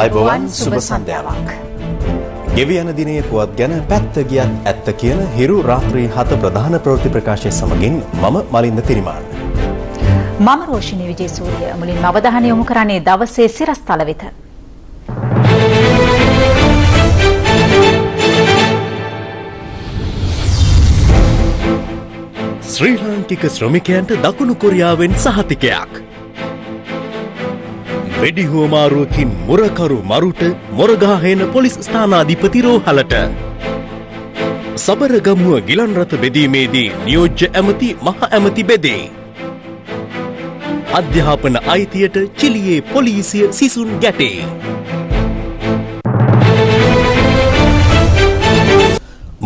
ආයුබෝවන් සුබ සන්ධ්‍යාවක්. ගෙවි යන දිනේ පුවත් ගැන පැත්ත ගියත් ඇත්ත කියන හිරු රාත්‍රී 7 ප්‍රධාන ප්‍රවෘත්ති ප්‍රකාශය සමගින් මම මලින්ද තිරිමාන්න. මම රෝෂිනී විජේසූරිය. මුලින්ම අවධානය යොමු කරන්නේ දවසේ සිරස්තල වෙත. ශ්‍රී ලාංකික ශ්‍රමිකයන්ට දකුණු කොරියාවෙන් සහතිකයක්. වෙඩි හුවමාරුවකින් මුරකරු මරුට මොරගහේන පොලිස් ස්ථානාධිපති රෝහලට. සබරගමුව ගිලන් රථ බෙදීමේදී නියෝජ්‍ය ඇමති මහ ඇමති බෙදේ. අධ්‍යාපන අයිතියට චිලියේ පොලිසිය සිසුන් ගැටේ.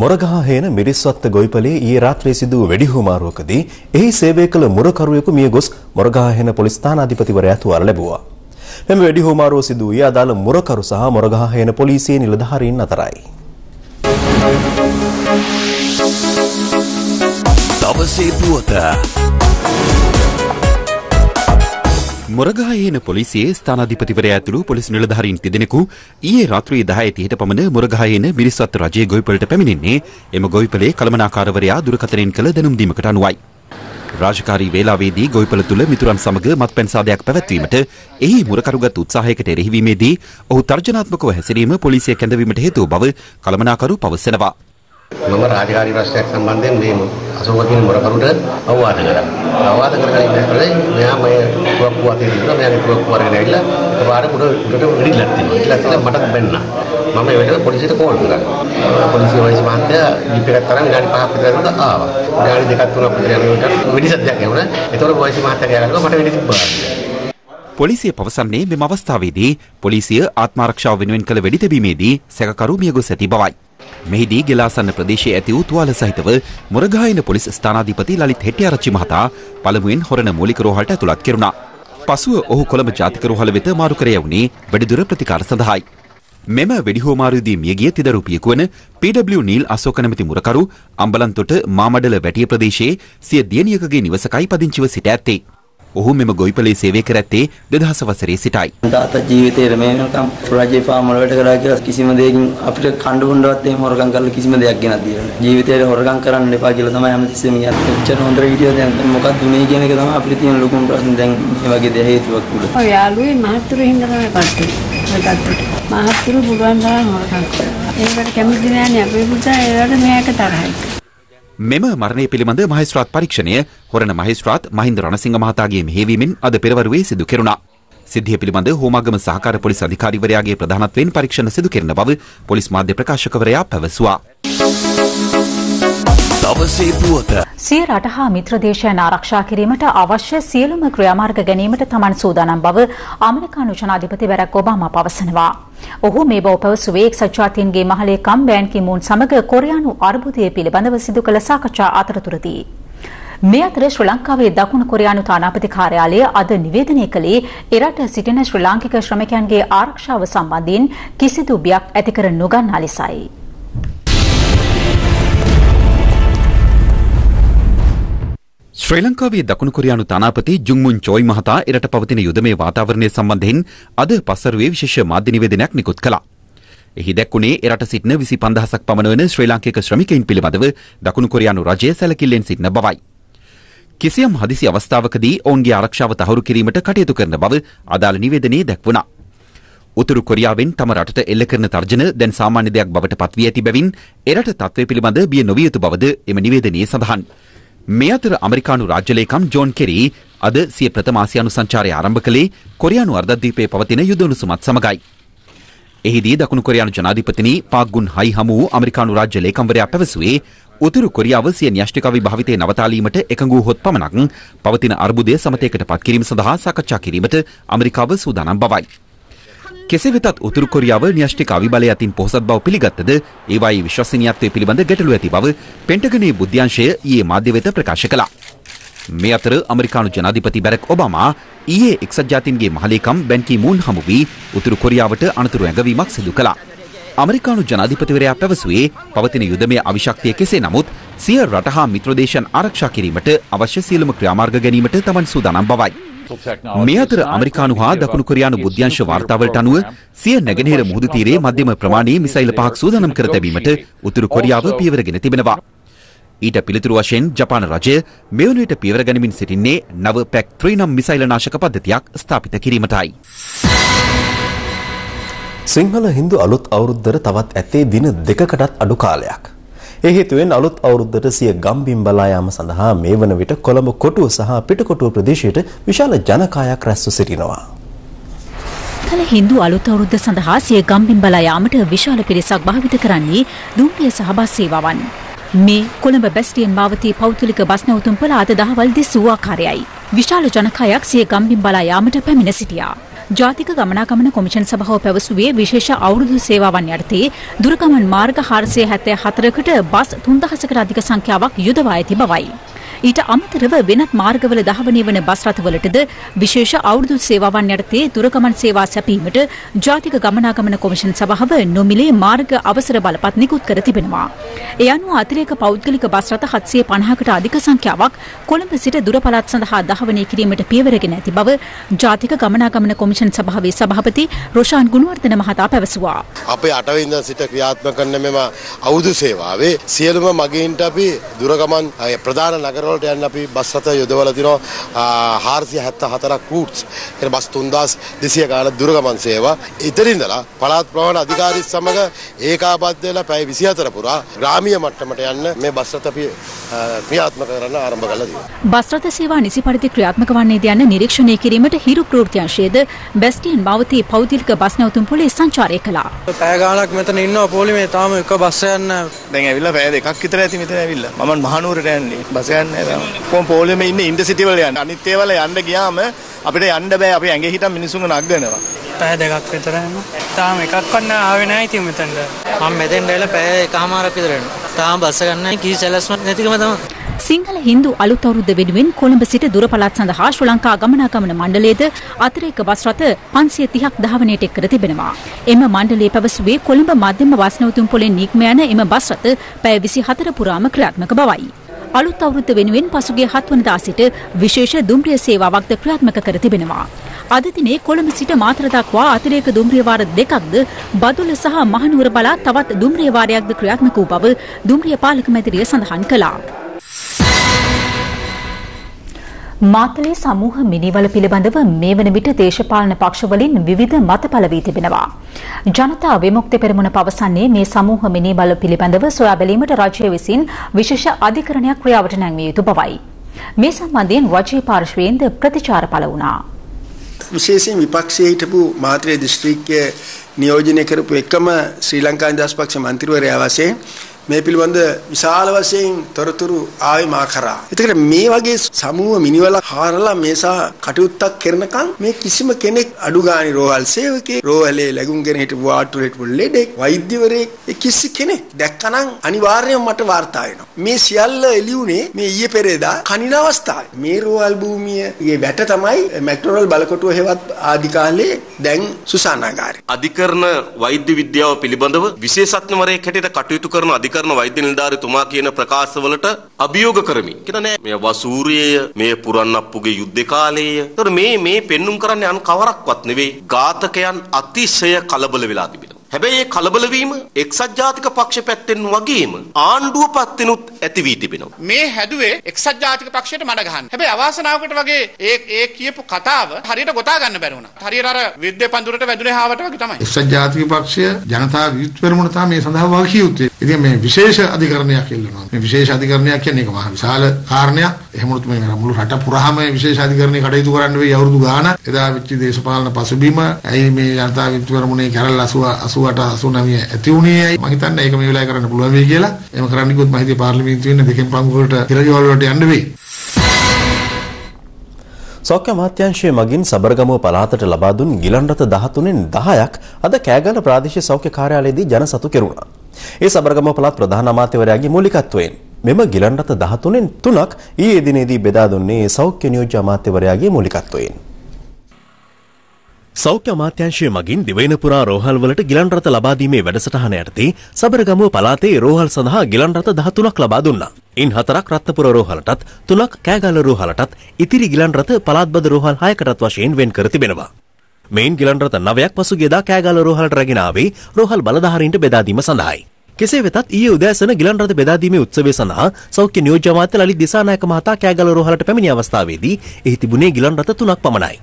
මොරගහේන මිරිස්වත්ත ගොයිපලේ ඊයේ රාත්‍රියේ සිදු වූ වෙඩි හුවමාරුවකදී එහි සේවය කළ මුරකරුවෙකු මිය ගොස් මොරගහේන පොලිස් ස්ථානාධිපතිවරයා තුවාල ලැබුවා. මෙම වෙඩි හුවමාරුව සිදු වූයේ අදාළ මුරකරු සහ මොරගහේන පොලිසියේ නිලධාරීන් අතරයි. දවසේ පුවත. මොරගහේන පොලිසියේ ස්ථානාධිපතිවරයා ඇතුළු පොලිස් නිලධාරීන් තිදෙනෙකු ඊයේ රාත්‍රියේ 10:30ට පමණ මොරගහේන මිරිස්වත්ත රජයේ ගොවිපළට පැමිණෙන්නේ එම ගොවිපළේ කළමනාකාරවරයා දුරකථනයෙන් කළ දැනුම් දීමකට අනුවයි. රාජකාරී වේලාවේදී ගොවිපළ තුල මිතුරන් සමග මත්පැන් සාදයක් පැවැත්වීමට එහි මුරකරුගත් උත්සාහයකට එරෙහිවීමේදී ඔහු තර්ජනාත්මකව හැසිරීම පොලිසිය කැඳවීමට හේතුව බව කළමනාකරු පවසනවා. මම රාජකාරී ප්‍රශ්නයක් සම්බන්ධයෙන් මේ අශෝක කියන මොරකරුට අවවාද කරා. අවවාද කරගෙන ඉන්නකොට මෙයා මම පුවක්කුව අතේ ඉන්නවා. මෙයාගේ පුවක්කුව අරගෙන ඇවිල්ලා එකපාරට උඩට වෙඩිලක් තිබුණා. ඊළඟට මට බැන්නා. මම ඒ වෙලාවට පොලිසියට කෝල් කරා. පොලිසිය වයිස් මහත්තයා ජීප් එකක් තරම් විනාඩි 5ක් විතර යනකොට ආවා. විනාඩි 2ක් 3ක් විතර යනකොට වෙඩි සද්දයක් ඇහුණා. ඒතකොට වයිස් මහත්තයා කියනවා මට වෙඩි තිබ්බා. පොලිසිය පවසන්නේ මෙම අවස්ථාවේදී පොලිසිය ආත්මාරක්ෂාව වෙනුවෙන් කළ වෙඩි තැබීමේදී සැකකරු මිය ගොස් ඇති බවයි. මෙහිදී ගෙලාසන්න ප්‍රදේශයේ ඇති වූ තුවාල සහිතව මොරගහේන පොලිස් ස්ථානාධිපති ලලිත් හෙට්ටිආරච්චි මහතා පළමුවෙන් හොරණ මූලික රෝහලට ඇතුළත් කෙරුණා. පසුව ඔහු කොළඹ ජාතික රෝහල වෙත මාරු කර යවුණේ වැඩිදුර ප්‍රතිකාර සඳහායි. මෙම වෙඩිහුවමාරුවේදී මියගිය තිදරුපියෙකු වන පී.ඩබ්ලිව් නීල් අශෝක නැමැති මුරකරු අම්බලන්තොට මාමඩල වැටිය ප්‍රදේශයේ සිය දියණියකගේ නිවසකයි පදිංචිව සිට ඇත්තේ. ඔහු මෙම ගොවිපළේ සේවය කර ඇත්තේ 2000 වසරේ සිටයි. තාත්තා ජීවිතේට මේ වෙනකම් රජේ ෆාම් වල වැඩ කරා කියලා කිසිම දෙයකින් අපිට කණ්ඩු බොණ්ඩවත් එහෙම හොරගම් කරලා කිසිම දෙයක් ගෙනත් දීලා නැහැ. ජීවිතේට හොරගම් කරන්න එපා කියලා තමයි හැමතිස්සෙම කියන්නේ. එච්චර හොඳ වීඩියෝ දැන් මොකක්ද උනේ කියන එක තමයි අපිට තියෙන ලොකුම ප්‍රශ්නේ දැන් මේ වගේ දේ හේතුවක් උඩ. ඔය යාළුවේ මහත්තුරු හින්දා තමයි පස්සේ. මහත්තුරු බුදුන් තරම් හොරගම් කරා. ඒකට කැමති නෑ නේ අපේ පුතා ඒකට මෙයාට තරහයි. මෙම මරණය පිළිබඳ මහේස්ත්‍රාත් පරීක්ෂණය හොරණ මහේස්ත්‍රාත් මහින්ද රණසිංහ මහතාගේ මෙහෙයවීමෙන් අද පෙරවරුවේ සිදු කෙරුණා. සිද්ධිය පිළිබඳ හෝමාගම සහකාර පොලිස් අධිකාරිවරයාගේ ප්‍රධානත්වයෙන් පරීක්ෂණ සිදු කෙරෙන බව පොලිස් මාධ්‍ය ප්‍රකාශකවරයා පැවසුවා. දවසේ පුවත. සිය රට හා මිත්‍ර දේශයන් ආරක්ෂා කිරීමට අවශ්‍ය සියලුම ක්‍රියාමාර්ග ගැනීමට තමන් සූදානම් බව ඇමරිකානු ජනාධිපති බරක් ඔබාමා පවසනවා. ඔහු මේ බව පැවසුවේ එක්සත් ජාතීන්ගේ මහලේකම් බෑන් කි මූන් සමග කොරියානු අර්බුදය පිළිබඳව සිදු කළ සාකච්ඡා අතරතුරදී. මේ අතර ශ්‍රී ලංකාවේ දකුණු කොරියානු තානාපති කාර්යාලය අද නිවේදනය කළේ එරට සිටින ශ්‍රී ලාංකික ශ්‍රමිකයන්ගේ ආරක්ෂාව සම්බන්ධයෙන් කිසිදු බියක් ඇති කර නොගන්නා ලෙසයි. ශ්‍රී ලංකාවේ දකුණු කොරියානු තානාපති ජුන්මුන් චෝයි මහතා එරට පවතින යුදමේ වාතාවරණය සම්බන්ධයෙන් අද පස්වරුවේ විශේෂ මාධ්‍ය නිවේදනයක් නිකුත් කළා. එහි දැක්වුණේ එරට සිටින 25000ක් පමණ වන ශ්‍රී ලාංකික ශ්‍රමිකයින් පිළිබඳව දකුණු කොරියානු රජය සැලකිල්ලෙන් සිටින බවයි. කිසියම් හදිසි අවස්ථාවකදී ඔවුන්ගේ ආරක්ෂාව තහවුරු කිරීමට කටයුතු කරන බව අදාළ නිවේදනයේ දැක්වුණා. උතුරු කොරියාවෙන් තම රටට එල්ල කරන තර්ජන දැන් සාමාන්‍ය දෙයක් බවට පත්වී ඇති බැවින් එරට තත්ත්වය පිළිබඳ බිය නොවිය යුතු බවද එම නිවේදනයේ සඳහන්. මේ අතර ඇමරිකානු රාජ්‍ය ලේකම් ජෝන් කෙරි අද සිය ප්‍රථම ආසියානු සංචාරය ආරම්භ කළේ කොරියානු අර්ධද්වීපයේ පවතින යුද උණුසුමත් සමගයි. එහිදී දකුණු කොරියානු ජනාධිපතිනි පාක් ගුන් හයි හමු වූ ඇමරිකානු රාජ්‍ය ලේකම්වරයා පැවසුවේ උතුරු කොරියාව සිය න්‍යෂ්ටික විභාවිතය නවතාලීමට එකඟ වූහොත් පමණක් පවතින අර්බුදය සමතයකට පත් කිරීම සඳහා සාකච්ඡා කිරීමට ඇමරිකාව සූදානම් බවයි. කෙසේ වෙතත් උතුරු කොරියාව න්‍යෂ්ටික අවිබලය අතින් පොහොසත් බව පිළිගත්තද ඒවායේ විශ්වසනීයත්වය පිළිබඳ ගැටලු ඇති බව පෙන්ටගනයේ බුද්ධ්‍යංශය ඊයේ මාධ්‍ය වෙත ප්‍රකාශ කළා. මේ අතර ඇමරිකානු ජනාධිපති බරක් ඔබාමා ඊයේ එක්සත් ජාතීන්ගේ මහලේකම් බැන් කි මූන් හමු වී උතුරු කොරියාවට අනතුරු ඇඟවීමක් සිදු කළා. ඇමරිකානු ජනාධිපතිවරයා පැවසුවේ පවතින යුදමය අවිශක්තිය කෙසේ නමුත් සිය රට හා මිත්‍ර දේශයන් ආරක්ෂා කිරීමට අවශ්‍ය සියලුම ක්‍රියාමාර්ග ගැනීමට තමන් සූදානම් බවයි. මේ අතර ඇමරිකානු හා දකුණු කොරියානු බුද්ධ්‍යංශ වාර්තාවලට අනුව සිය නැගෙනහිර මුහුදු තීරයේ මධ්‍යම ප්‍රමාණයේ මිසයිල් 5ක් සූදානම් කර තැබීමට උතුරු කොරියාව පියවරගෙන තිබෙනවා. ඊට පිළිතුරු වශයෙන් ජපාන රජය මෙවන විට පියවර ගනිමින් සිටින්නේ නව පැක් 3 නම් මිසයිල් නාශක පද්ධතියක් ස්ථාපිත කිරීමටයි. සිංහල හින්දු අලුත් අවුරුද්දට තවත් ඇත්තේ දින දෙකකටත් අඩු කාලයක්. ඒ හේතුවෙන් අලුත් අවුරුද්දට සිය ගම්බිම් බලා යාම සඳහා මේ වන විට කොළඹ කොටුව සහ පිටකොටුව ප්‍රදේශයට විශාල ජනකායක් රැස්ව සිටිනවා. සිංහල හින්දු අලුත් අවුරුද්ද සඳහා සිය ගම්බිම් බලා යාමට විශාල පිරිසක් භාවිත කරන්නේ දුම්රිය සහ බස් සේවාවන්. මේ කොළඹ බැස්ටියන් මාවතී පෞද්ගලික බස් නැවතුම්පළ අද දහවල් දිස්වූ ආකාරයයි. විශාල ජනකායක් සිය ගම්බිම් බලා යාමට පැමිණ සිටියා. ජාතික ගමනාගමන කොමිෂන් සභාව පැවසුවේ විශේෂ අවුරුදු සේවාවන් යටතේ දුරගමන් මාර්ග 474කට බස් 3000කට අධික සංඛ්‍යාවක් යොදවා ඇති බවයි. ඊට අමතරව වෙනත් මාර්ගවල ධාවනය වන බස් රථවලටද විශේෂ අවුරුදු සේවාවන් යටතේ දුරගමන් සේවා සැපීමට ජාතික ගමනාගමන කොමිෂන් සභාව නොමිලේ මාර්ග අවසර බලපත් නිකුත් කර තිබෙනවා. ඒ අනුව අතිරේක පෞද්ගලික බස් රථ 750කට අධික සංඛ්‍යාවක් කොළඹ සිට දුර පළාත් සඳහා ධාවනය කිරීමට පියවරගෙන ඇති බව ජාතික ගමනාගමන කොමිෂන් සභාවේ සභාපති රොෂාන් ගුණවර්ධන මහතා පැවසුවා. අපේ 8 වෙනිදා සිට ක්‍රියාත්මක කරන මෙම අවුරුදු සේවාවේ සියලුම මගීන්ට අපි දුරගමන් ප්‍රධාන නගරවලට යන්න අපි බස් රථ යොදවලා තිනවා 474ක් රූට්ස්. ඒ බස් 3200 ගාන දුරගමන් සේවා. ඉතින් ඉඳලා පළාත් ප්‍රවාහන අධිකාරිත් සමග ඒකාබද්ධ වෙලා පැය 24 පුරා ග්‍රාමීය මට්ටමට යන්න මේ බස් රථ අපි ක්‍රියාත්මක කරන්න ආරම්භ කළා තියෙනවා. බස් රථ සේවා නිසි පරිදි ක්‍රියාත්මක වන්නේද යන්න නිරීක්ෂණය කිරීමට හිරු ප්‍රවෘත්තිංශයේද බැස්ටියන් මාවතී පෞද්ගලික බස් නැවතුම් පොලේ සංචාරය කළා. පැය ගාණක් මෙතන ඉන්නවා පොලිමේ තාම එක බස් යන්න දැන් ඇවිල්ලා පැය දෙකක් විතර ඇති මෙතන ඇවිල්ලා. මම මහනුවරට යන්නේ. බස් යන්නේ නැහැ. කොම් පොලිමේ ඉන්නේ ඉන්ටර්සිටි වල යන්න. අනිත් ඒවල යන්න ගියාම අපිට යන්න බෑ. අපි ඇඟේ හිටන් මිනිස්සුන්ව නගනවා. පැය දෙකක් විතර යනවා. තාම එකක්වත් ආවේ නැහැ ඉතින් මෙතනට. මම මෙතෙන් ඇවිල්ලා පැය එකමාරක් විතර යනවා. තාම බස් ගන්න කිසි සැලැස්මක් නැතිකම තමයි. සිංහල හින්දු අලුත් අවුරුද්ද වෙනුවෙන් කොළඹ සිට දුර පළාත් සඳහා ශ්‍රී ලංකා ගමනාගමන මණ්ඩලයේද අතිරේක බස් රථ 530ක් ධාවනයට එක් කර තිබෙනවා. එම මණ්ඩලය පැවසුවේ කොළඹ මධ්‍යම බස් නැවතුම් පොලෙන් නික්ම යන එම බස් රථ පැය 24 පුරාම ක්‍රියාත්මක බවයි. අලුත් අවුරුද්ද වෙනුවෙන් පසුගිය 7 වනදා සිට විශේෂ දුම්රිය සේවාවක්ද ක්‍රියාත්මක කර තිබෙනවා. අද දිනේ කොළඹ සිට මාතර දක්වා අතිරේක දුම්රිය වාර දෙකක්ද බදුල්ල සහ මහනුවර බලා තවත් දුම්රිය වාරයක්ද ක්‍රියාත්මක වූ බව දුම්රිය පාලක මැදිරිය සඳහන් කළා. මාතලේ සමූහ මිනිවල පිළිබඳව මේ වන විට දේශපාලන පක්ෂවලින් විවිධ මත පළ වී තිබෙනවා. ජනතා විමුක්ති පෙරමුණ පවසන්නේ මේ සමූහ මිනිවල පිළිබඳව සොයා බැලීමට රජය විසින් විශේෂ අධිකරණයක් ක්‍රියාවට නැංවිය යුතු බවයි. මේ සම්බන්ධයෙන් රජයේ පාර්ශ්වයෙන්ද ප්‍රතිචාර පළ වුණා. විශේෂයෙන් විපක්ෂයේ හිටපු මාතලේ දිස්ත්‍රික්කයේ නියෝජනය කරපු එකම ශ්‍රී ලංකා නිදහස් පක්ෂ මන්ත්‍රීවරයා වශයෙන් මේ පිළිබඳ විශාල වශයෙන් තොරතුරු ආවේ මා කරා. ඒකට මේ වගේ සමූහ මිනිවල හාරලා මේසා කටයුත්තක් කරනකම් මේ කිසිම කෙනෙක් අඩු ගානේ රෝහල් සේවකේ රෝහලේ ලැබුම්ගෙන හිටපු ආටුවල හිටපු ලෙඩෙක් වෛද්‍යවරයෙක් කිසි කෙනෙක් දැක්කනම් අනිවාර්යයෙන්ම මට වාර්තා වෙනවා. මේ සියල්ල එළියුනේ මේ ඊයේ පෙරේදා කනින අවස්ථාවේ. මේ රෝහල් භූමියේ වැට තමයි මැක්ඩොනල්ඩ් බලකොටුව හේවත් ආදි කාලේ දැන් සුසානාගාරය. අධිකරණ වෛද්‍ය විද්‍යාව පිළිබඳව විශේෂඥවරයෙක් හැටියට කටයුතු කරන අධිකරණ වෛද්‍ය නිලධාරිතුමා කියන ප්‍රකාශවලට අභියෝග කරමි. කියන්නේ මේ වසූරියය, මේ පුරන්නප්පුගේ යුද්ධ කාලයේය. ඒතර මේ පෙන්눔 කරන්නේ අන් කවරක්වත් නෙවෙයි. ඝාතකයන් අතිශය කලබල වෙලා තිබෙනවා. හැබැයි මේ කලබල වීම එක්සත් ජාතික පක්ෂ පැත්තෙන් වගේම ආණ්ඩුව පැත්තෙනුත් ඇති වී තිබෙනවා. මේ හැදුවේ එක්සත් ජාතික පක්ෂයට මඩ ගහන්න. හැබැයි අවාසනාවකට වගේ ඒ කියපු කතාව හරියට ගොතා ගන්න බැරි වුණා. හරියට අර විද්‍ය පඳුරට වැදුනේ හාවට වගේ තමයි. එක්සත් ජාතික පක්ෂය ජනතා විමුක්ති පෙරමුණ තමයි මේ සඳහා වාකිය යුත්තේ. ඉතින් මේ විශේෂ අධිකරණයක් ඉල්ලනවා. මේ විශේෂ අධිකරණයක් කියන්නේ ඒක මහා විශාල කාරණයක්. එහෙමනොත් මේ මුළු රට පුරාම විශේෂ අධිකරණේ කටයුතු කරන්න වෙයි අවුරුදු ගාණක්. එදා වෙච්ච දේශපාලන පසුබිම ඇයි මේ ජනතා විමුක්ති පෙරමුණේ කැරල් 88 89 ඇති උනේ මම හිතන්නේ ඒක මේ වෙලාවේ කරන්න පුළුවන් වෙයි කියලා. එහෙම කරන්න ගියොත් මම හිතේ පාර්ලිමේන්තුවේ ඉන්න දෙකෙන් පංගුවලට තිරජවල වලට යන්න වෙයි. සෞඛ්‍ය අමාත්‍යාංශය මගින් සබරගමුව පළාතට ලබා දුන් ගිලන් රථ 13න් 10ක් අද කෑගල්ල ප්‍රාදේශීය සෞඛ්‍ය කාර්යාලයේදී ජනසතු කෙරුණා. ඒ සබරගමුව පළාත් ප්‍රධාන අමාත්‍යවරයාගේ මූලිකත්වයෙන් මෙම ගිලන් රථ 13න් 3ක් ඊයේ දිනේදී බෙදා දුන්නේ සෞඛ්‍ය නියෝජ්‍ය අමාත්‍යවරයාගේ මූලිකත්වයෙන්. සෞඛ්‍ය අමාත්‍යාංශය මගින් දිවයින පුරා රෝහල් වලට ගිලන් රථ ලබා දීමේ වැඩසටහන යටතේ සබරගමුව පළාතේ රෝහල් සඳහා ගිලන් රථ 13ක් ලබා දුන්නා. ඉන් 4ක් රත්නපුර රෝහලටත් 3ක් කෑගල්ල රෝහලටත් ඉතිරි ගිලන් රථ පළාත්බද රෝහල් 6කටත් වශයෙන් වෙන් කර තිබෙනවා. මේන් ගිලන් රථ 9ක් පසුගියදා කෑගල්ල රෝහලට රැගෙන ආවේ රෝහල් බලධාරීන්ට බෙදා දීම සඳහායි. කෙසේ වෙතත් ඊයේ උදෑසන ගිලන් රථ බෙදා දීමේ උත්සවය සඳහා සෞඛ්‍ය නියෝජ්‍ය අමාත්‍ය ලලිත් දිසානායක මහතා කෑගල්ල රෝහලට පැමිණි අවස්ථාවේදී එහි තිබුණේ ගිලන් රථ 3ක් පමණයි.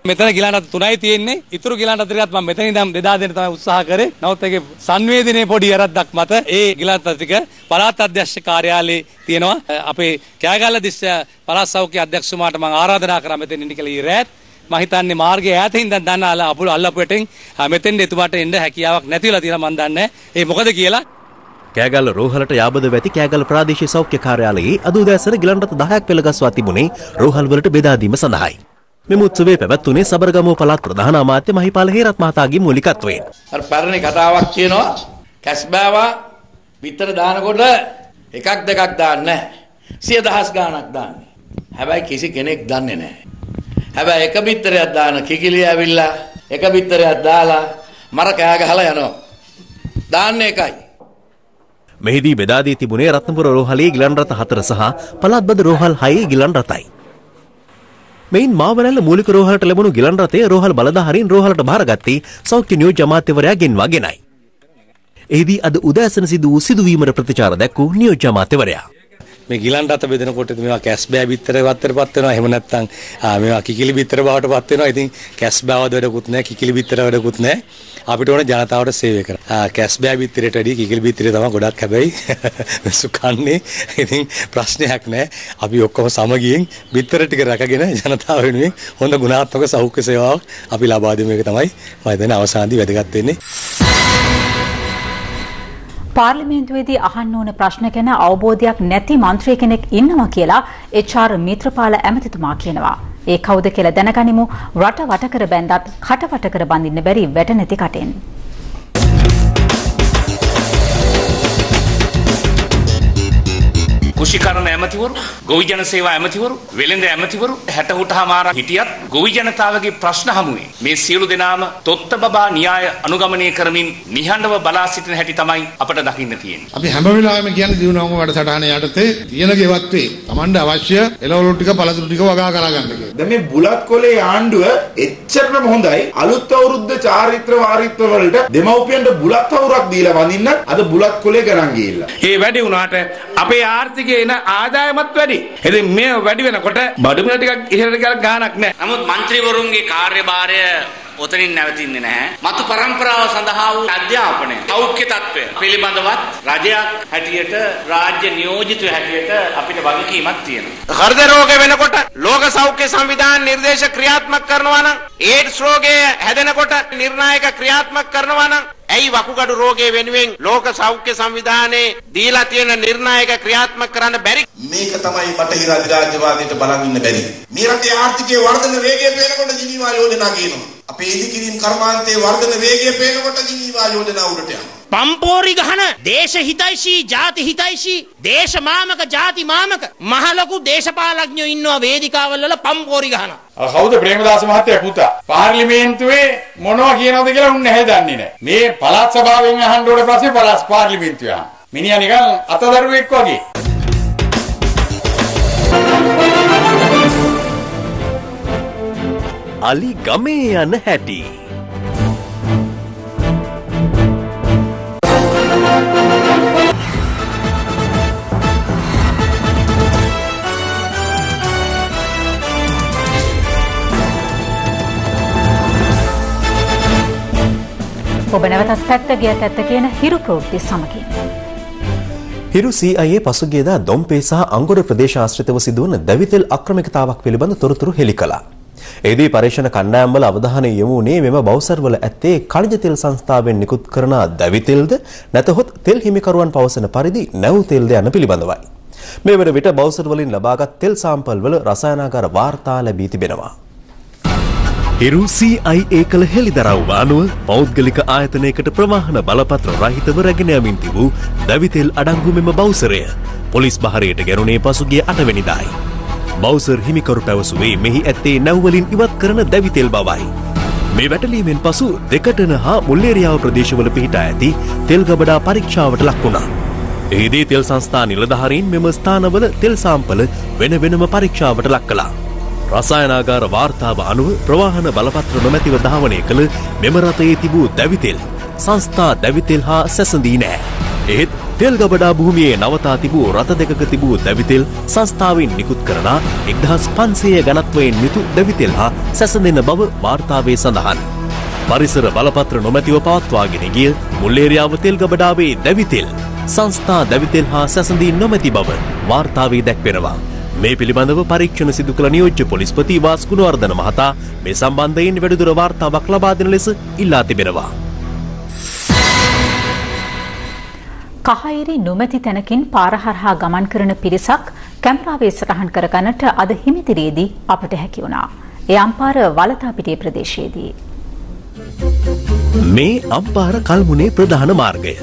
මෙතන ගිලන් රථ 3යි තියෙන්නේ. ඉතුරු ගිලන් රථ ටිකත් මම මෙතන ඉඳන් බෙදා දෙන්න තමයි උත්සාහ කරේ. නමුත් ඒකේ සංවේදනයේ පොඩි වැරද්දක් මත ඒ ගිලන් රථ ටික පළාත් අධ්‍යක්ෂ කාර්යාලයේ තියෙනවා. අපේ කෑගල්ල දිස්ත්‍රික්ක පළාත් සෞඛ්‍ය අධ්‍යක්ෂතුමාට මම ආරාධනා කරා මෙතෙන් ඉන්න කියලා ඊරෑත්. මම හිතන්නේ මාර්ගයේ ඈත ඉඳන් දන්න අල්ලපු එටෙන් මෙතෙන් එතුමාට එන්න හැකියාවක් නැතිවලා තියෙනවා මම දන්නේ. ඒ මොකද කියලා කෑගල්ල රෝහලට යාබද වැති කෑගල්ල ප්‍රාදේශීය සෞඛ්‍ය කාර්යාලයේ අද උදෑසන ගිලන් රථ 10ක් පෙළගස්වා තිබුණේ රෝහල් වලට බෙදා දීම සඳහායි. මෙම උත්සවයේ පැවැත්වුණේ සබරගමුව පළාත් ප්‍රධාන අමාත්‍ය මහිපාල හේරත් මහතාගේ මූලිකත්වයෙන්. අර පරණ කතාවක් කියනවා කැස්බෑවා විතර දානකොට එකක් දෙකක් දාන්නේ නැහැ. 100,000 ගාණක් දාන්නේ. හැබැයි කිසි කෙනෙක් දන්නේ නැහැ. හැබැයි එක බිත්තරයක් දාන කිකිලිය ඇවිල්ලා එක බිත්තරයක් දාලා මර කෑ ගහලා යනවා. දාන්නේ එකයි. මෙහිදී බෙදා දී තිබුණේ රත්නපුර රෝහලේ ගිලන් රථ 4 සහ පළාත්බද රෝහල් 6 ගිලන් රථයි. මෙයින් මාවනැල්ල මූලික රෝහලට ලැබුණු ගිලන් රථය රෝහල් බලධාරීන් රෝහලට භාරගත්තේ සෞඛ්‍ය නියෝජ්‍ය අමාත්‍යවරයා ගෙන්වාගෙනයි. එහිදී අද උදෑසන සිදු වූ සිදුවීමට ප්‍රතිචාර දැක්වූ නියෝජ්‍ය අමාත්‍යවරයා. මේ ගිලන් රථ බෙදනකොට මේවා කැස්බෑ බිත්තර වත්තරපත් වෙනවා. එහෙම නැත්නම් මේවා කිකිලි බිත්තර බවටපත් වෙනවා. ඉතින් කැස්බෑවද වැඩකුත් නැහැ, කිකිලි බිත්තර වැඩකුත් නැහැ. අපිට ඕන ජනතාවට සේවය කරන්න. කැස්බෑ බිත්තරයට වැඩිය කිකිලි බිත්තරේ තමයි ගොඩක් හැබැයි මිනිස්සු කන්නේ. ඉතින් ප්‍රශ්නයක් නැහැ. අපි ඔක්කොම සමගියෙන් බිත්තර ටික රැකගෙන ජනතාව වෙනුවෙන් හොඳ ගුණාත්මක සෞඛ්‍ය සේවාවක් අපි ලබා දෙමු. ඒක තමයි මම හිතන්නේ අවසානයේදී වැදගත් වෙන්නේ. පාර්ලිමේන්තුවේදී අහන්න ඕන ප්‍රශ්න ගැන අවබෝධයක් නැති මන්ත්‍රී කෙනෙක් ඉන්නවා කියලා HR මිත්‍රපාල ඇමතිතුමා කියනවා. ඒ කවුද කියලා දැනගනිමු. රට වට කර බැන්දත් කට වට කර බඳින්න බැරි වැට නැති කටෙන්. කුෂිකරණ ඇමතිවරු, ගොවි ජන සේවා ඇමතිවරු, වෙළෙඳ ඇමතිවරු 60ටමාර හිටියත් ගොවි ජනතාවගේ ප්‍රශ්න හමුවේ මේ සියලු දෙනාම තොත්ත බබා න්‍යාය අනුගමනය කරමින් නිහඬව බලා සිටින හැටි තමයි අපට දකින්න තියෙන්නේ. අපි හැම වෙලාවෙම කියන්නේ දිනුවම වැඩසටහන යටතේ තියෙන ගෙවත් වේ. Tamanda අවශ්‍ය එළවලු ටික පළතුරු ටික වගා කරගන්න කියලා. දැන් මේ බුලත් කොලේ ආණ්ඩුව එච්චරම හොඳයි. අලුත් අවුරුද්ද චාරිත්‍ර වාරිත්‍ර වලට දෙමව්පියන්ට බුලත් අවුරක් දීලා වඳින්න අද බුලත් කොලේ ගණන් ගිහිල්ලා. ඒ වැඩි වුණාට අපේ ආර්ථිකයේ එන ආදායමත් වැඩි. ඉතින් මේ වැඩි වෙනකොට බඩුමිල ටිකක් ඉහළට ගියලා ගාණක් නැහැ. නමුත් മന്ത്രിවරුන්ගේ කාර්යභාරය ඔතනින් නැවතින්නේ නැහැ. මතු පරම්පරාව සඳහා වූ අධ්‍යාපනය, සෞඛ්‍ය තත්ත්වය පිළිබඳවත් රජයක් හැටියට, රාජ්‍ය නියෝජිතව හැටියට අපිට වගකීමක් තියෙනවා. හෘද රෝග වෙනකොට ලෝක සෞඛ්‍ය සංවිධාන නිර්දේශ ක්‍රියාත්මක කරනවා නම්, ඒඩ්ස් රෝගය හැදෙනකොට නිර්ණායක ක්‍රියාත්මක කරනවා නම්, ඇයි වකුගඩු රෝගය වෙනුවෙන් ලෝක සෞඛ්‍ය සංවිධානයේ දීලා තියෙන නිර්ණායක ක්‍රියාත්මක කරන්න බැරි? මේක තමයි බටහිර අධිරාජ්‍යවාදයට බලන් ඉන්න බැරි. මේ රටේ ආර්ථිකයේ වර්ධන වේගය පේනකොට ජිනීවා යෝජනා කියනවා. අපේ ඉදිකිරීම් කර්මාන්තයේ වර්ධන වේගය පේනකොට ජිනීවා යෝජනා උඩට යනවා. පම්පෝරි ගහන දේශ හිතයිෂී ජාති හිතයිෂී දේශ මාමක ජාති මාමක මහ ලොකු දේශපාලඥයෝ ඉන්නවා වේදිකාවල් වල පම්පෝරි ගහනවා. කවුද ප්‍රේමදාස මහත්තයා පුතා? පාර්ලිමේන්තුවේ මොනවා කියනවද කියලා උන් නැහැ දන්නේ නැහැ. මේ පළාත් සභාවෙන් අහන්න ඕන ප්‍රශ්නේ පළාත් පාර්ලිමේන්තුවේ අහන්න. මිනිහා නිකන් අතදරුවෙක් වගේ. අලි ගමේ යන හැටි. ඔබ නැවතත් පැත්ත ගියත් ඇත්ත කියන හිරු ප්‍රවෘත්ති සමගින්. හිරු CIA පසුගියදා දොම්පේ සහ අංගොඩ ප්‍රදේශ ආශ්‍රිතව සිදුවන දැවිතෙල් අක්‍රමිකතාවක් පිළිබඳ තොරතුරු හෙළි කළා. එෙහිදී පරීක්ෂණ කණ්ඩායම්වල අවධානය යොමු වුණේ මෙම බවුසර්වල ඇත්තේ කනිජ තෙල් සංස්ථාවෙන් නිකුත් කරන දැවිතෙල්ද නැතහොත් තෙල් හිමිකරුවන් පවසන පරිදි නැව් තෙල්ද යන පිළිබඳවයි. මේ වන විට බවුසර් වලින් ලබාගත් තෙල් සාම්පල් වල රසායනාගාර වාර්තා ලැබී තිබෙනවා. හිරු CIA කළ හෙළිදරව් අනුව පෞද්ගලික ආයතනයකට ප්‍රවාහන බලපත්‍ර රහිතව රැගෙන යමින් තිබූ දැවිතෙල් අඩංගු මෙම බවුසරය පොලිස් බහරයට ගැනුණේ පසුගිය 8 වෙනිදායි. බවුසර් හිමිකරු පැවසුවේ මෙහි ඇත්තේ නැව් වලින් ඉවත් කරන දැවිතෙල් බවයි. මේ වැටලීමෙන් පසු දෙකටන හා මුල්ලේරියාව ප්‍රදේශවල පිහිටා ඇති තෙල් ගබඩා පරීක්ෂාවට ලක් වුණා. එහිදී තෙල් සංස්ථා නිලධාරීන් මෙම ස්ථානවල තෙල් සාම්පල වෙන වෙනම පරීක්ෂාවට ලක් කළා. රසායනාගාර වාර්තාව අනුව ප්‍රවාහන බලපත්‍ර නොමැතිව ධාවනය කළ මෙම රථයේ තිබූ දැවිතෙල් සංස්ථා දැවිතෙල් හා සැසඳී නෑ. එහෙත් තෙල් ගබඩා භූමියේ නවතා තිබූ රථ දෙකක තිබූ දැවිතෙල් සංස්ථාවෙන් නිකුත් කරන 1500 ඝනත්වයෙන් යුතු දැවිතෙල් හා සැසඳෙන බව වාර්තාවේ සඳහන්. පරිසර බලපත්‍ර නොමැතිව පවත්වාගෙන ගිය මුල්ලේරියාව තෙල් ගබඩාවේ දැවිතෙල් සංස්ථා දැවිතෙල් හා සැසඳී නොමැති බව වාර්තාවේ දැක්වෙනවා. මේ පිළිබඳව පරීක්ෂණ සිදු කළ නියෝජ්‍ය පොලිස්පති වාස් ගුණවර්ධන මහතා මේ සම්බන්ධයෙන් වැඩිදුර වාර්තාවක් ලබා දෙන ලෙස ඉල්ලා තිබෙනවා. කහයිරි නොමැති තැනකින් පාර හරහා ගමන් කරන පිරිසක් කැමරාවේ සටහන් කර ගන්නට අද හිමිතිරියේදී අපට හැකි වුණා. ඒ අම්පාර වලතාපිටිය ප්‍රදේශයේදී. මේ අම්පාර කල්මුනේ ප්‍රධාන මාර්ගය.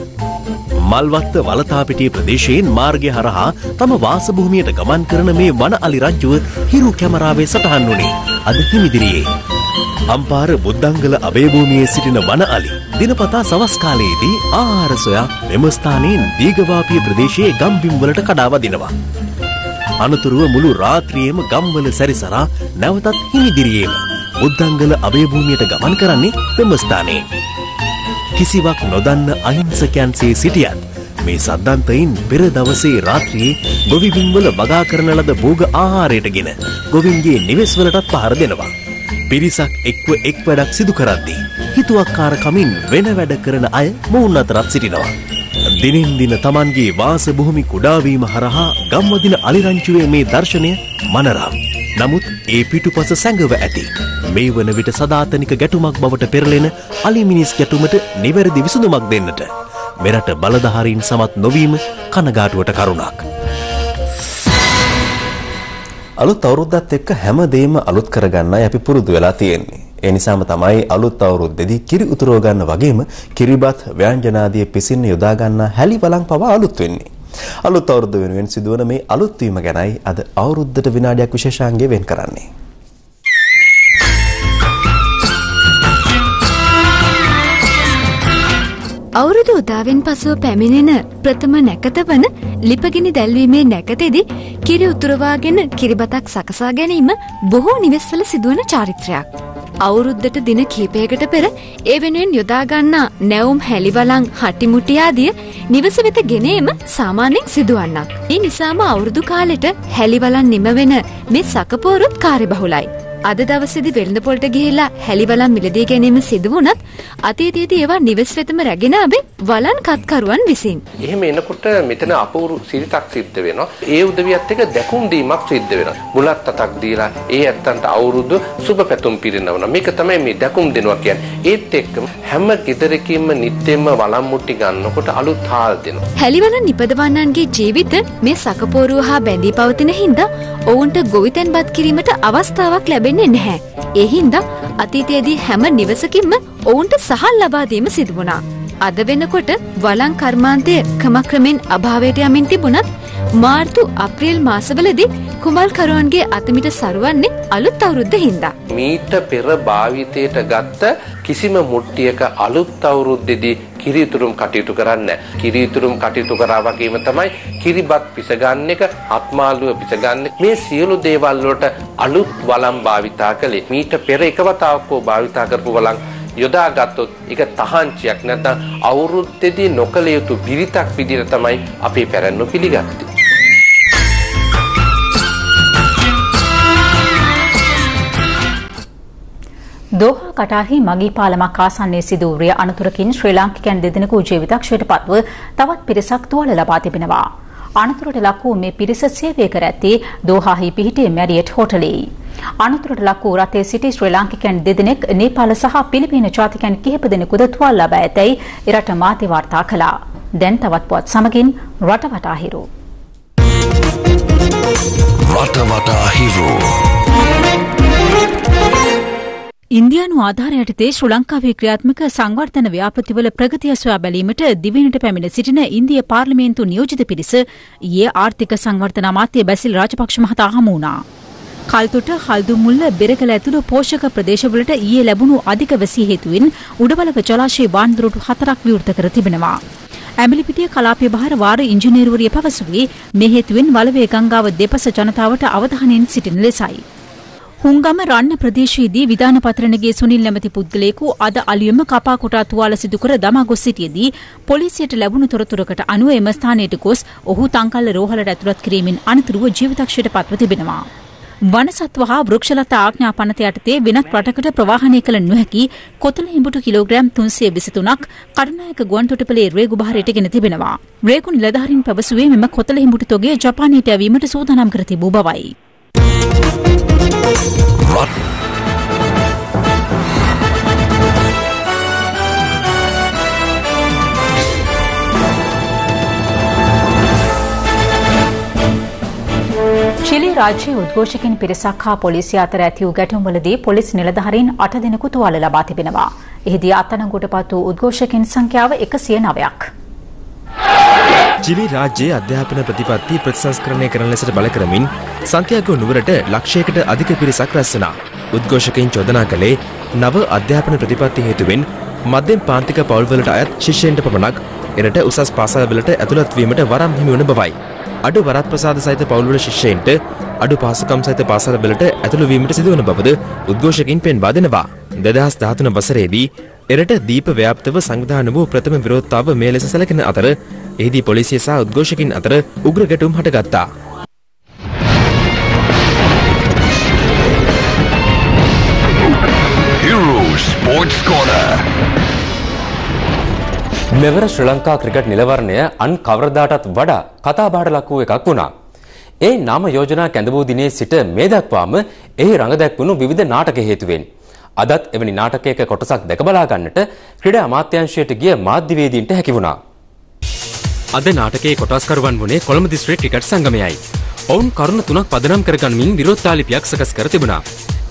මල්වත්ත වලතාපිටිය ප්‍රදේශයෙන් මාර්ගය හරහා තම වාසභූමියට ගමන් කරන මේ වන අලි රජ්ජුව හිරු කැමරාවේ සටහන් වුණේ අද හිමිදිරියේ. අම්පාර බුද්ධංගල අභයභූමියේ සිටින වන අලි දිනපතා සවස් කාලයේදී ආහාර සොයා මෙම ස්ථානයෙන් දීගවාපිය ප්‍රදේශයේ ගම්බිම් වලට කඩා වදිනවා. අනතුරුව මුළු රාත්‍රියේම ගම්වල සැරිසරා නැවතත් හිමිදිරියේම බුද්ධංගල අභයභූමියට ගමන් කරන්නේ මෙම ස්ථානයේ. කිසිවක් නොදන්න අහිංසකයන්සේ සිටියත් මේ සද්දන්තයින් පෙර දවසේ රාත්‍රියේ ගොවිබිම්වල වගා කරන ලද භෝග ආහාරයටගෙන ගොවින්ගේ නිවෙස් වලටත් පහර දෙනවා. පිරිසක් එක්ව එක් වැඩක් සිදු කරද්දී හිතුවක්කාර කමින් වෙන වැඩ කරන අය මොවුන් අතරත් සිටිනවා. දිනෙන් දින Tamanගේ වාස භූමි කුඩා වීම හරහා ගම්වදින අලිරංචුවේ මේ දර්ශනය මනරම්. නමුත් ඒ පිටුපස සැඟව ඇති මේ වන විට සදාතනික ගැටුමක් බවට පෙරලෙන අලි මිනිස් ගැටුමට නිවැරදි විසඳුමක් දෙන්නට මෙරට බලධාරීන් සමත් නොවීම කනගාටුවට කරුණක්. අලුත් අවුරුද්දත් එක්ක හැමදේම අලුත් කරගන්නයි අපි පුරුදු වෙලා තියෙන්නේ. ඒ නිසාම තමයි අලුත් අවුරුද්දේදී කිරි උතුරව ගන්න වගේම කිරිබත් ව්‍යංජනාදී පිසින්න යොදා ගන්න හැලි වලං පවා අලුත් වෙන්නේ. අලුත් අවුරුද්ද වෙනුවෙන් සිදුවන මේ අලුත් වීම ගැනයි අද අවුරුද්දට විනාඩියක් විශේෂාංගය වෙන් කරන්නේ. අවුරුදු උදාවෙන් පසුව පැමිණෙන ප්‍රථම නැකත වන ලිපගිනි දැල්වීමේ නැකතේදී කිරි උතුරවාගෙන කිරිබතක් සකසා ගැනීම බොහෝ නිවෙස්වල සිදුවන චාරිත්‍රයක්. අවුරුද්දට දින කිහිපයකට පෙර ඒ වෙනුවෙන් යොදා ගන්නා නැවුම් හැලිවලං හටිමුටි ආදිය නිවස වෙත ගෙනීම සාමාන්‍යයෙන් සිදුවන්නක්. ඒ නිසාම අවුරුදු කාලෙට හැලිවලං නිම වෙන මේ සකපෝරුත් කාර්යබහුලයි. අද දවසේදී වෙළඳපොළට ගිහිලා හැලිවලන් මිලදී ගැනීම සිදු වුණත් අතීතයේදී ඒවා නිවෙස් වෙතම රැගෙන ආවේ වලන් කත්කරුවන් විසින්. එහෙම එනකොට මෙතන අපූර්ව සිරිතක් සිද්ධ වෙනවා. ඒ උදවියත් එක්ක දැකුම් දීමක් සිද්ධ වෙනවා. බුලත් අතක් දීලා ඒ ඇත්තන්ට අවුරුදු සුබ පැතුම් පිරිනවනවා. මේක තමයි මේ දැකුම් දෙනවා කියන්නේ. ඒත් එක්කම හැම ගෙදරකින්ම නිත්‍යෙම වලන් මුට්ටි ගන්නකොට අලුත් හාල් දෙනවා. හැලිවලන් නිපදවන්නන්ගේ ජීවිත මේ සකපෝරුව හා බැඳී පවතින හින්දා ඔවුන්ට ගොවිතැන්පත් කිරීමට අවස්ථාවක් ලැබෙන්නේ නැහැ. ඒ හින්දා අතීතයේදී හැම නිවසකින්ම ඔවුන්ට සහල් ලබා දීම සිදු වුණා. අද වෙනකොට වලං කර්මාන්තය ක්‍රමක්‍රමෙන් අභාවයට යමින් තිබුණත් මාර්තු අප්‍රේල් මාසවලදී කුමල්කරුවන්ගේ අතමිට සරුවන්නේ අලුත් අවුරුද්ද හින්දා. මීට පෙර භාවිතයට ගත්ත කිසිම මුට්ටියක අලුත් අවුරුද්දේදී කිරිතුරුම් කටයුතු කරන්නේ නැහැ. කිරිතුරුම් කටයුතු කරා වගේම තමයි කිරිබත් පිසගන්න එක, අත්මාළුව පිසගන්න මේ සියලු දේවල් වලට අලුත් වලම් භාවිතා කළේ. මීට පෙර එක වතාවක් භාවිතා කරපු වලම් යොදාගත්තොත් ඒක තහංචියක් නැත්නම් අවුරුද්දේදී නොකළ යුතු බිරිතක් විදිහට තමයි අපේ පැරැන්නෝ පිළිගත්තේ. දෝහා කටාරහි මගී පාලමක් ආසන්නයේ සිදු වූ අනතුරකින් ශ්‍රී ලාංකිකයන් දෙදෙනෙකු ජීවිතක්ෂයට පත්ව තවත් පිරිසක් තුවාල ලබා තිබෙනවා. අනතුරට ලක් වූ මේ පිරිස සේවය කර ඇත්තේ දෝහාහි පිහිටි මැරියට් හෝටලයේ. අනතුරට ලක් වූ රටේ සිටි ශ්‍රී ලාංකිකයන් දෙදෙනෙක් නේපාල සහ පිලිපීන ජාතිකයන් කිහිප දෙනෙකුද තුවාල ලබා ඇතැයි රට මාධ්‍ය වාර්තා කළා. දැන් තවත් පුවත් සමගින් රටවටා හිරු. රටවටා හිරු. ඉන්දියානු ආධාර යටතේ ශ්‍රී ලංකාවේ ක්‍රියාත්මක සංවර්ධන ව්‍යාපෘතිවල ප්‍රගතිය සොයා බැලීමට දිවයිනට පැමිණ සිටින ඉන්දිය පාර්ලිමේන්තු නියෝජිත පිරිස ඊයේ ආර්ථික සංවර්ධන අමාත්‍ය බැසිල් රාජපක්ෂ මහතා හමු වුණා. කල්තොට හල්දුමුල්ල බෙරකල ඇතුළු පෝෂක ප්‍රදේශවලට ඊයේ ලැබුණු අධික වැසි හේතුවෙන් උඩවලක ජලාශයේ වාන්දරොටු 4ක් විවෘත කර තිබෙනවා. ඇඹිලිපිටිය කලාපීය බහර වාර ඉංජිනේරුවරිය පැවසුවේ මේ හේතුවෙන් වලවේ ගංගාව දෙපස ජනතාවට අවධානයෙන් සිටින ලෙසයි. හුංගම රන්න ප්‍රදේශයේදී විධාන පත්‍රණගේ සුනිල් නැමැති පුද්ගලයෙකු අද අලුයම කපා කොටා තුවාල සිදු කර දමා ගොස් සිටියේදී පොලිසියට ලැබුණු තොරතුරකට අනුව එම ස්ථානයට ගොස් ඔහු තංකල්ල රෝහලට ඇතුළත් කිරීමෙන් අනතුරුව ජීවිතක්ෂයට පත්ව තිබෙනවා. වනසත්ව හා වෘක්ෂලතා ආඥා පනත යටතේ වෙනත් රටකට ප්‍රවාහනය කළ නොහැකි කොතල හිඹුටු කිලෝග්‍රෑම් 323ක් කටුනායක ගුවන්තොටුපළේ රේගු බහරයට ගෙන තිබෙනවා. රේගු නිලධාරීන් පැවසුවේ මෙම කොතල හිඹුටු තොගය ජපානයට යැවීමට සූදානම් කර තිබූ බවයි. චිලි රාජ්‍ය උද්ඝෝෂකින් පිරිසක් හා පොලිසිය අතර ඇති වූ ගැටුම්වලදී පොලිස් නිලධාරීන් 8 දෙනෙකු තුවාල ලබා තිබෙනවා. එහිදී අත්අඩංගුවට පත් වූ උද්ඝෝෂකින් සංඛ්‍යාව 109ක්. චිලි රාජ්‍යයේ අධ්‍යාපන ප්‍රතිපත්ති ප්‍රතිසංස්කරණය කරන ලෙසට බල කරමින් සංතියාගෝ නුවරට ලක්ෂයකට අධික පිරිසක් රැස් වුණා. උද්ඝෝෂකයින් චෝදනා කළේ නව අධ්‍යාපන ප්‍රතිපත්ති හේතුවෙන් මධ්‍යම පාන්තික පවුල්වලට අයත් ශිෂ්‍යයන්ට පමණක් එරට උසස් පාසල්වලට ඇතුළත් වීමට වරම් හිමි වන බවයි. අඩු වරත් ප්‍රසාද සහිත පවුල්වල ශිෂ්‍යයන්ට අඩු පහසුකම් සහිත පාසල්වලට ඇතුළු වීමට සිදුවන බවද උද්ඝෝෂකයින් පෙන්වා දෙනවා. 2013 වසරේදී එරට දීප ව්‍යාප්තව සංවිධානය වූ ප්‍රථම විරෝධතාව මේ ලෙස සැලකෙන අතර එහිදී පොලිසිය සහ උද්ඝෝෂකයින් අතර උග්‍ර ගැටුම් හටගත්තා. Hero Sports Corner. මෙවර ශ්‍රී ලංකා ක්‍රිකට් නිලවරණය අන් කවරදාටත් වඩා කතාබහට ලක් වූ එකක් වුණා. ඒ නාම යෝජනා කැඳවූ දිනේ සිට මේ දක්වාම එහි රඟ දැක්වුණු විවිධ නාටක හේතුවෙන් අදත් එවැනි නාටකයක කොටසක් දැක බලා ගන්නට ක්‍රීඩා අමාත්‍යාංශයට ගිය මාධ්‍යවේදීන්ට හැකි වුණා. අද නාටකයේ කොටස්කරුවන් වුණේ කොළඹ දිස්ත්‍රික් ක්‍රිකට් සංගමයයි. ඔවුන් කරුණු තුනක් පදනම් කරගනිමින් විරෝධතා ලිපියක් සකස් කර තිබුණා.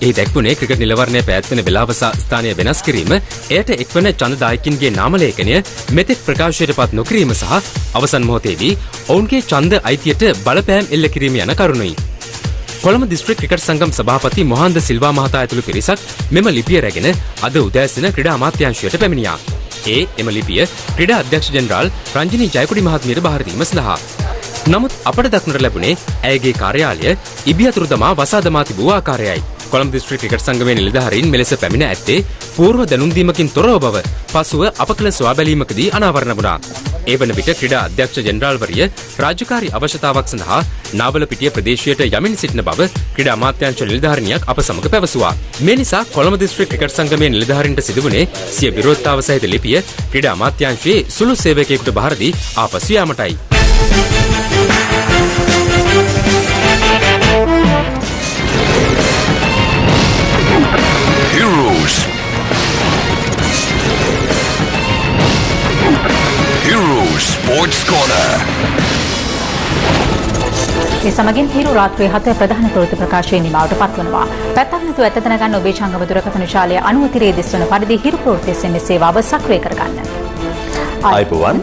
එහි දැක්වුණේ ක්‍රිකට් නිලවරණය පැවැත්වෙන වේලාව සහ ස්ථානය වෙනස් කිරීම, එයට එක්වන ඡන්දදායකින්ගේ නාම ලේඛනය මෙතෙක් ප්‍රකාශයට පත් නොකිරීම සහ අවසන් මොහොතේදී ඔවුන්ගේ ඡන්ද අයිතියට බලපෑම් එල්ල කිරීම යන කරුණුයි. කොළඹ දිස්ත්‍රික් ක්‍රිකට් සංගම් සභාපති මොහන්ද සිල්වා මහතා ඇතුළු පිරිසක් මෙම ලිපිය රැගෙන අද උදෑසන ක්‍රීඩා අමාත්‍යාංශයට පැමිණියා. එම ලිපිය ක්‍රීඩා අධ්‍යක්ෂ ජෙනරාල් රංජනී ජයකොඩි මහත්මියට බාර දීම සඳහා. නමුත් අපට දක්නට ලැබුණේ ඇයගේ කාර්යාලය ඉබියතුරු දමා වසා දමා තිබූ ආකාරයයි. කොළඹ දිස්ත්‍රික් ක්‍රිකට් සංගමේ නිලධාරීන් මෙලෙස පැමිණ ඇත්තේ පූර්ව දැනුම් දීමකින් තොරව බව පසුව අප කළ සොයා බැලීමකදී අනාවරණ වුණා. ඒ වන විට ක්‍රීඩා අධ්‍යක්ෂ ජෙනරාල්වරිය රාජකාරී අවශ්‍යතාවක් සඳහා නාවලපිටිය ප්‍රදේශයට යමින් සිටින බව ක්‍රීඩා අමාත්‍යාංශ නිලධාරිනියක් අප සමග පැවසුවා. මේ නිසා කොළඹ දිස්ත්‍රික් ක්‍රිකට් සංගමේ නිලධාරීන්ට සිදුවුණේ සිය විරෝධතාව සහිත ලිපිය ක්‍රීඩා අමාත්‍යාංශයේ සුළු සේවකයෙකුට බාර දී ආපසු යාමටයි. Hero Sports Corner. මේ සමගින් හිරු රාත්‍රියේ 7 ප්‍රධාන ප්‍රවෘත්ති ප්‍රකාශයේ නිමාවට පත්වනවා. පැත්තක් නැතුව ඇත දැනගන්න ඔබේ චංගම දුරකථන ශාලය 93 දිස්වන පරිදි හිරු ප්‍රවෘත්ති SMS සේවාව සක්‍රිය කරගන්න. ආයුබෝවන්.